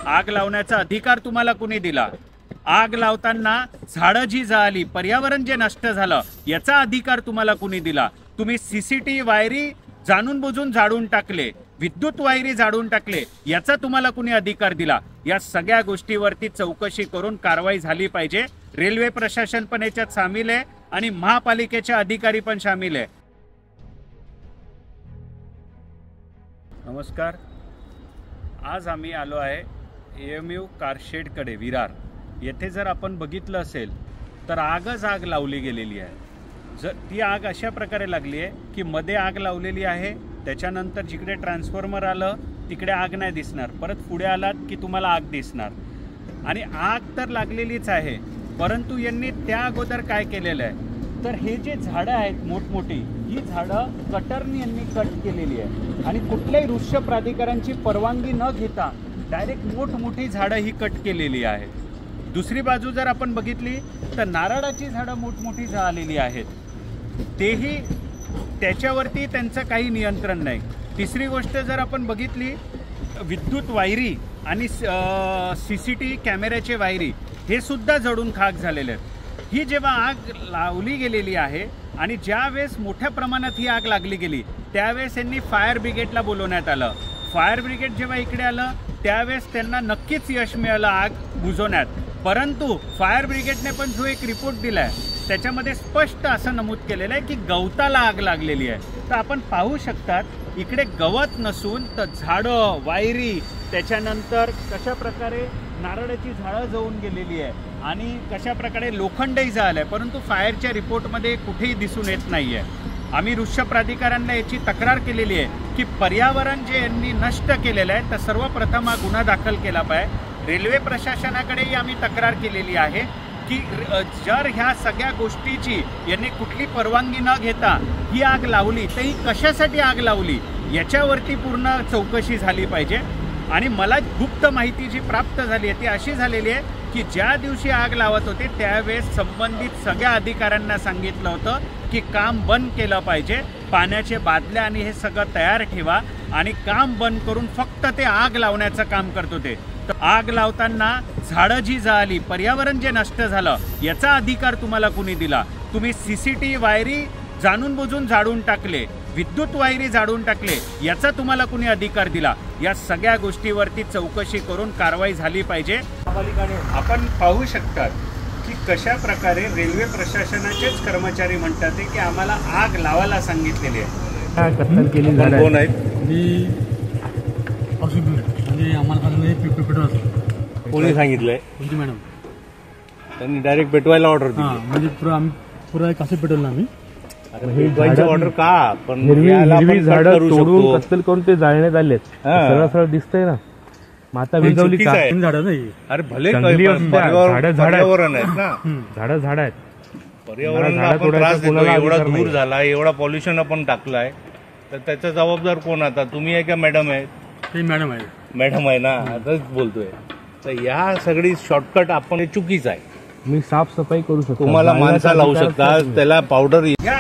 आग लावण्याचा अधिकार तुम्हाला कुणी दिला? आग लावताना झाडं जी जळाली, पर्यावरण जे नष्ट झालं, याचा अधिकार तुम्हाला कुणी दिला? तुम्ही सीसीटीव्ही वायरी जाणून बुजून जाळून टाकले, विद्युत वायरी जाळून टाकले, याचा तुम्हाला कुणी अधिकार दिला? या सगळ्या गोष्टीवरती चौकशी करून कारवाई झाली पाहिजे। रेल्वे प्रशासन पण याच्यात सामील आहे आणि महापालिकेचे अधिकारी पण सामील आहे। नमस्कार, आज आम्ही आलो आहे AMU कारशेडकडे विरार येथे। जर आपण बघितलं असेल तर आगच आग लावली गेलेली आहे। जर ती आग अशा प्रकारे लागली आहे की मध्ये आग लावलेली आहे, त्याच्यानंतर जिकडे ट्रान्सफॉर्मर आलं तिकडे आग नाही दिसणार, परत पुढे आलात की तुम्हाला आग दिसणार। आणि आग तर लागलेलीच आहे, परंतु यांनी त्या अगोदर काय केलेलं आहे तर हे जे झाडं आहेत मोठमोठी, ही झाडं कटरनी यांनी कट केलेली आहे आणि कुठल्याही वृक्ष प्राधिकरणाची परवानगी न घेता डायरेक्ट मोठमोठी झाडं ही कट केलेली आहेत। दुसरी बाजू जर आपण बघितली तर नारळाची झाडं मोठमोठी जळालेली आहेत, तेही त्याच्यावरती त्यांचं काही नियंत्रण नाही। तिसरी गोष्ट जर आपण बघितली, विद्युत वायरी आणि CCTV कॅमेऱ्याचे वायरी हे सुद्धा जळून खाक झालेले आहेत। ही जेव्हा आग लावली गेलेली आहे आणि ज्या वेळेस मोठ्या प्रमाणात ही आग लागली गेली त्यावेळेस यांनी फायर ब्रिगेडला बोलवण्यात आलं। फायर ब्रिगेड जेव्हा इकडे आलं त्यावेळेस त्यांना नक्कीच यश मिळालं आग बुझवण्यात, परंतु फायर ब्रिगेडने पण जो एक रिपोर्ट दिला आहे त्याच्यामध्ये स्पष्ट असं नमूद केलेलं आहे की गवताला आग लागलेली आहे। तर आपण पाहू शकतात इकडे गवत नसून तर झाडं, वायरी, त्याच्यानंतर कशा प्रकारे नारळाची झाडं जळून गेलेली आहे आणि कशा प्रकारे लोखंडही जळालं आहे, परंतु फायरच्या रिपोर्टमध्ये कुठेही दिसून येत नाही आहे। आम्ही वृक्ष प्राधिकरणाला याची तक्रार केलेली आहे की पर्यावरण जे यांनी नष्ट केलेलं आहे तर सर्वप्रथम हा गुन्हा दाखल केला पाहिजे। रेल्वे प्रशासनाकडेही आम्ही तक्रार केलेली आहे की जर ह्या सगळ्या गोष्टीची यांनी कुठली परवानगी न घेता ही आग लावली तर ही कशासाठी आग लावली याच्यावरती पूर्ण चौकशी झाली पाहिजे। आणि मला गुप्त माहिती जी प्राप्त झाली आहे ती अशी झालेली आहे की ज्या दिवशी आग लावत होते त्यावेळेस संबंधित सगळ्या अधिकाऱ्यांना सांगितलं होतं की काम बंद केलं पाहिजे, पाण्याचे बादल्या आणि हे सगळं तयार ठेवा आणि काम बंद करून फक्त ते आग लावण्याचं काम करत होते। तर आग लावताना झाडं जी जळाली, पर्यावरण जे नष्ट झालं, याचा अधिकार तुम्हाला कुणी दिला? तुम्ही CCTV वायरी जाणून बुजून जाळून टाकले, विद्युत वायरी जाळून टाकले, याचा तुम्हाला कुणी अधिकार दिला? या सगळ्या गोष्टीवरती चौकशी करून कारवाई झाली पाहिजे। आपण पाहू शकतात की कशा प्रकारे रेल्वे प्रशासनाचेच कर्मचारी म्हणतात की आम्हाला आग लावायला सांगितलेली आहे। कत्तल केली झाडं कोण आहेत? म्हणजे आम्हाला कोणी सांगितलंय? कोणती मॅडम? त्यांनी डायरेक्ट पेटवायला ऑर्डर दिली। म्हणजे पुरा कसं पेटवलं आम्ही? ऑर्डर का? पण हिरवी झाडं तोडून कत्तल करून ते जाळण्यात आलेत, सरळ सरळ दिसतंय ना। माता विजवली का? झाडं नाही, अरे भले पर्यावरण आहेत ना, झाडं आहेत, पर्यावरणाला आपण त्रास देतो, एवढा धूर झाला, एवढा पॉल्युशन आपण टाकलाय, तर त्याचा जबाबदार कोण? आता तुम्ही आहे का मॅडम आहे? ते मॅडम आहे, मॅडम आहे ना, आताच बोलतोय। तर या सगळी शॉर्टकट आपण चुकीचं आहे। मी साफसफाई करू शकतो, तुम्हाला माणसा लावू शकता, त्याला पावडर। या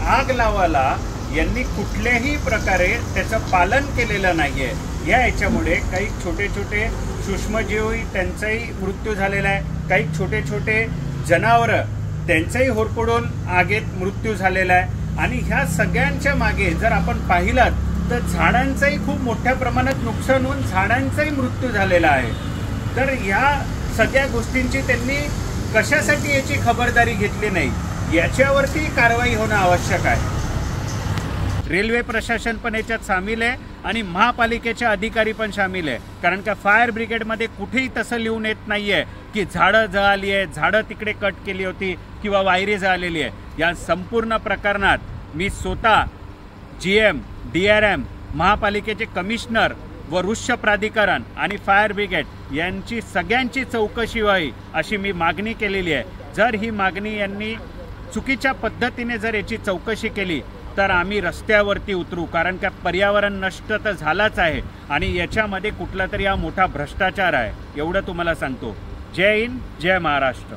आग लावायला यांनी कुठल्याही प्रकारे त्याचं पालन केलेलं नाहीये। याच्यामुळे काही छोटे छोटे सूक्ष्मजीव त्यांचाही मृत्यू झालेला आहे, काही छोटे छोटे जनावरं त्यांचाही होरपळून आगीत मृत्यू झालेला आहे। आणि ह्या सगळ्यांच्या मागे जर आपण पाहिलात तर झाडांचंही खूप मोठ्या प्रमाणात नुकसान होऊन झाडांचाही मृत्यू झालेला आहे। तर या सगळ्या गोष्टींची त्यांनी कशासाठी याची खबरदारी घेतली नाही याच्यावरती कारवाई होणं आवश्यक आहे। रेल्वे प्रशासन पण याच्यात सामील आहे आणि महापालिकेचे अधिकारी पण सामील आहे, कारण का फायर ब्रिगेडमध्ये कुठेही तसं लिहून येत नाहीये की झाडं जळाली आहे, झाडं तिकडे कट केली होती किंवा वायरी जळालेली आहे। या संपूर्ण प्रकरणात मी स्वतः GM, DRM, महापालिकेचे कमिशनर व वृक्ष प्राधिकरण आणि फायर ब्रिगेड यांची सगळ्यांची चौकशी व्हावी अशी मी मागणी केलेली आहे। जर ही मागणी यांनी चुकीच्या पद्धतीने जर याची चौकशी केली तर आम्ही रस्त्यावरती उतरू, कारण का पर्यावरण नष्ट तर झालाच आहे आणि याच्यामध्ये कुठला तरी हा मोठा भ्रष्टाचार आहे, एवढं तुम्हाला सांगतो। जय हिंद, जय महाराष्ट्र।